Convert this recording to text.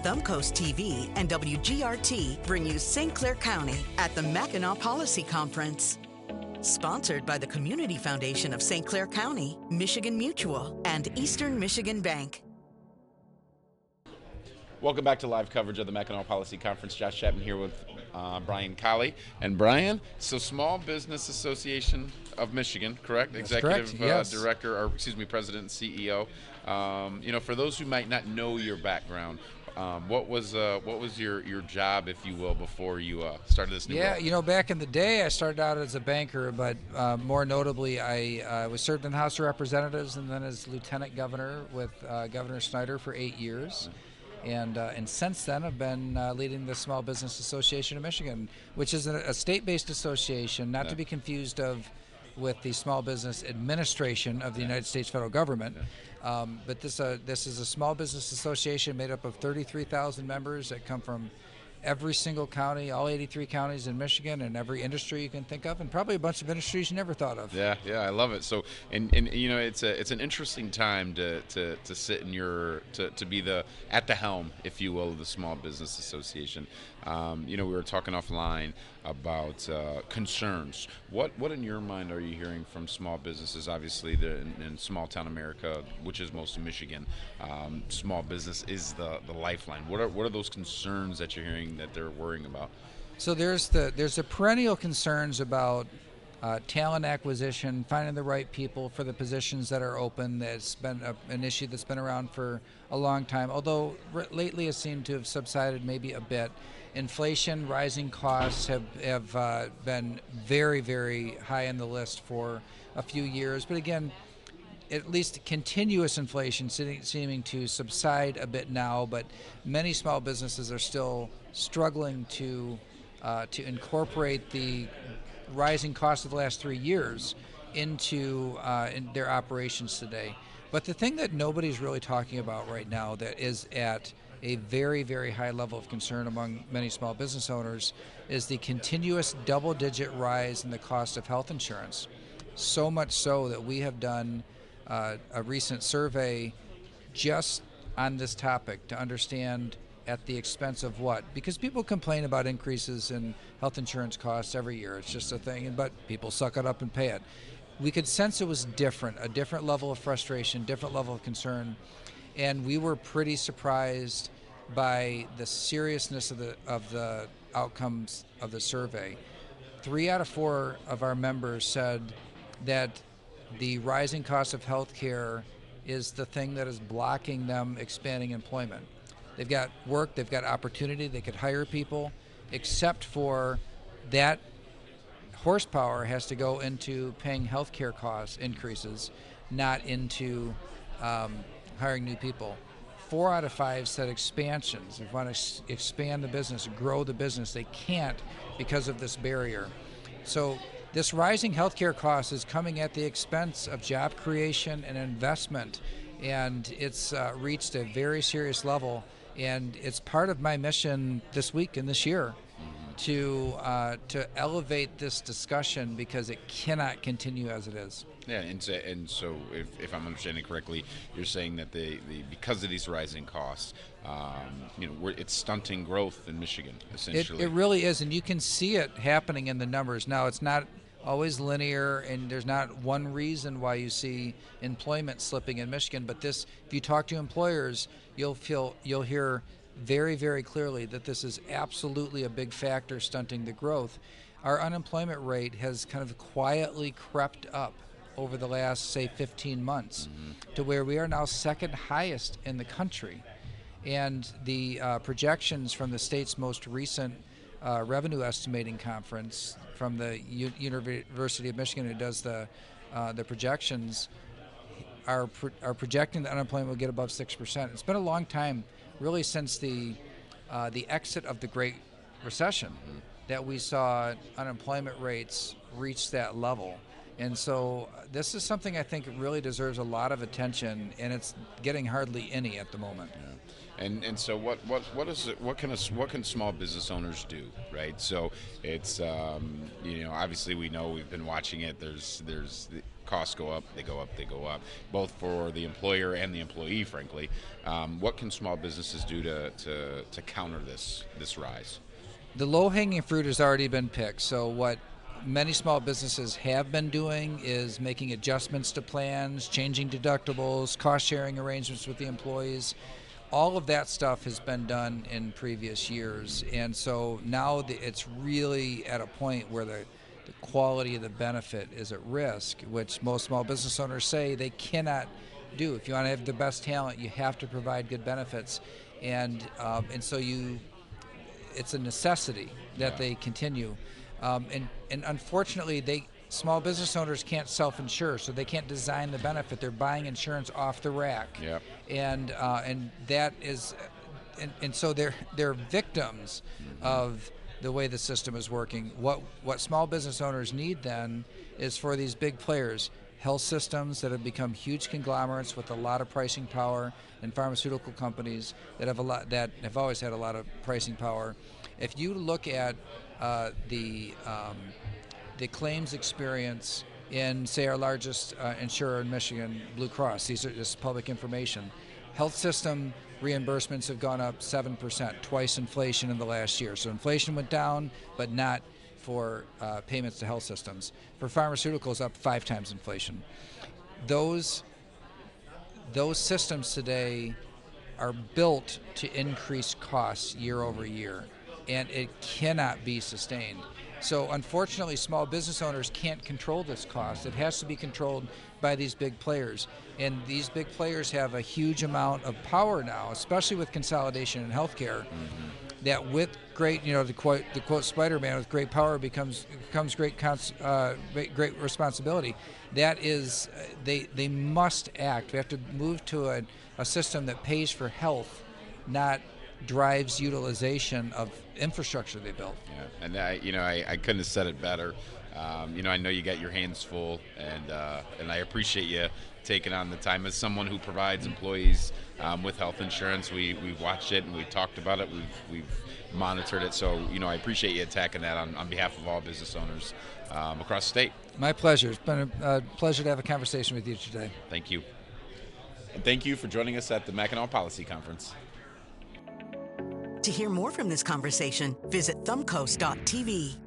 Thumbcoast TV and WGRT bring you St. Clair County at the Mackinac Policy Conference. Sponsored by the Community Foundation of St. Clair County, Michigan Mutual, and Eastern Michigan Bank. Welcome back to live coverage of the Mackinac Policy Conference. Josh Chapman here with Brian Calley. And Brian, so Small Business Association of Michigan, correct? That's Executive correct, yes. Director, or excuse me, President and CEO. For those who might not know your background, what was your job, if you will, before you started this new role? Back in the day, I started out as a banker, but more notably, I was served in the House of Representatives and then as Lieutenant Governor with Governor Snyder for 8 years. And since then, I've been leading the Small Business Association of Michigan, which is a state-based association, not to be confused with the Small Business Administration of the United States federal government. But this is a small business association made up of 33,000 members that come from every single county, all 83 counties in Michigan, and every industry you can think of, and probably a bunch of industries you never thought of. Yeah, I love it. So, and it's an interesting time to sit in to be at the helm, if you will, of the Small Business Association. We were talking offline about concerns. What in your mind are you hearing from small businesses? Obviously, in small town America, which is most of Michigan, small business is the lifeline. What are those concerns that you're hearing that they're worrying about? So there's the perennial concerns about talent acquisition, finding the right people for the positions that are open. That's been an issue that's been around for a long time, although lately it seemed to have subsided maybe a bit. Inflation, rising costs have been very, very high on the list for a few years. But again, at least continuous inflation seeming to subside a bit now, but many small businesses are still struggling to incorporate the rising costs of the last 3 years into in their operations today. But the thing that nobody's really talking about right now that is at a very, very high level of concern among many small business owners is the continuous double-digit rise in the cost of health insurance. So much so that we have done a recent survey just on this topic to understand at the expense of what? Because people complain about increases in health insurance costs every year. It's just a thing, but people suck it up and pay it. We could sense it was different, a different level of frustration, different level of concern, and we were pretty surprised by the seriousness of the outcomes of the survey. 3 out of 4 of our members said that the rising cost of health care is the thing that is blocking them expanding employment. They've got work, they've got opportunity, they could hire people, except for that horsepower has to go into paying health care cost increases, not into hiring new people. 4 out of 5 said expansions. If they want to expand the business, grow the business, they can't because of this barrier. So this rising healthcare cost is coming at the expense of job creation and investment, and it's reached a very serious level. And it's part of my mission this week and this year to elevate this discussion because it cannot continue as it is. Yeah, and so if I'm understanding correctly, you're saying that because of these rising costs, it's stunting growth in Michigan, essentially. It really is, and you can see it happening in the numbers. Now, it's not always linear, and there's not one reason why you see employment slipping in Michigan. But if you talk to employers, you'll hear very, very clearly that this is absolutely a big factor stunting the growth. Our unemployment rate has kind of quietly crept up over the last, say, 15 months to where we are now second highest in the country. And the projections from the state's most recent revenue estimating conference from the University of Michigan, who does the projections, are projecting that unemployment will get above 6%. It's been a long time, really since the exit of the Great Recession, that we saw unemployment rates reach that level. And so this is something I think really deserves a lot of attention, and it's getting hardly any at the moment. Yeah. And so what can small business owners do, right? So it's obviously we know, we've been watching it. There's the costs go up, they go up, they go up, both for the employer and the employee, frankly. What can small businesses do to counter this rise? The low-hanging fruit has already been picked. So what many small businesses have been doing is making adjustments to plans, changing deductibles, cost-sharing arrangements with the employees. All of that stuff has been done in previous years, and so now it's really at a point where the quality of the benefit is at risk, which most small business owners say they cannot do. If you want to have the best talent, you have to provide good benefits, and so it's a necessity that they continue. And unfortunately, small business owners can't self-insure, so they can't design the benefit. They're buying insurance off the rack, and that is, and so they're victims of the way the system is working. What small business owners need then is for these big players, health systems that have become huge conglomerates with a lot of pricing power, and pharmaceutical companies that have always had a lot of pricing power. If you look at the claims experience in, say, our largest insurer in Michigan, Blue Cross, this is public information. Health system reimbursements have gone up 7%, twice inflation in the last year. So inflation went down, but not for payments to health systems. For pharmaceuticals, up 5 times inflation. Those systems today are built to increase costs year over year, and it cannot be sustained. So unfortunately, small business owners can't control this cost. It has to be controlled by these big players. And these big players have a huge amount of power now, especially with consolidation in healthcare, that with great, to quote Spider-Man, with great power comes great responsibility. That is, they must act. We have to move to a system that pays for health, not drives utilization of infrastructure they built. Yeah, and I couldn't have said it better. I know you got your hands full, and I appreciate you taking on the time. As someone who provides employees with health insurance, we've watched it and we've talked about it. We've monitored it. So I appreciate you attacking that on behalf of all business owners across the state. My pleasure. It's been a pleasure to have a conversation with you today. Thank you. And thank you for joining us at the Mackinac Policy Conference. To hear more from this conversation, visit thumbcoast.tv.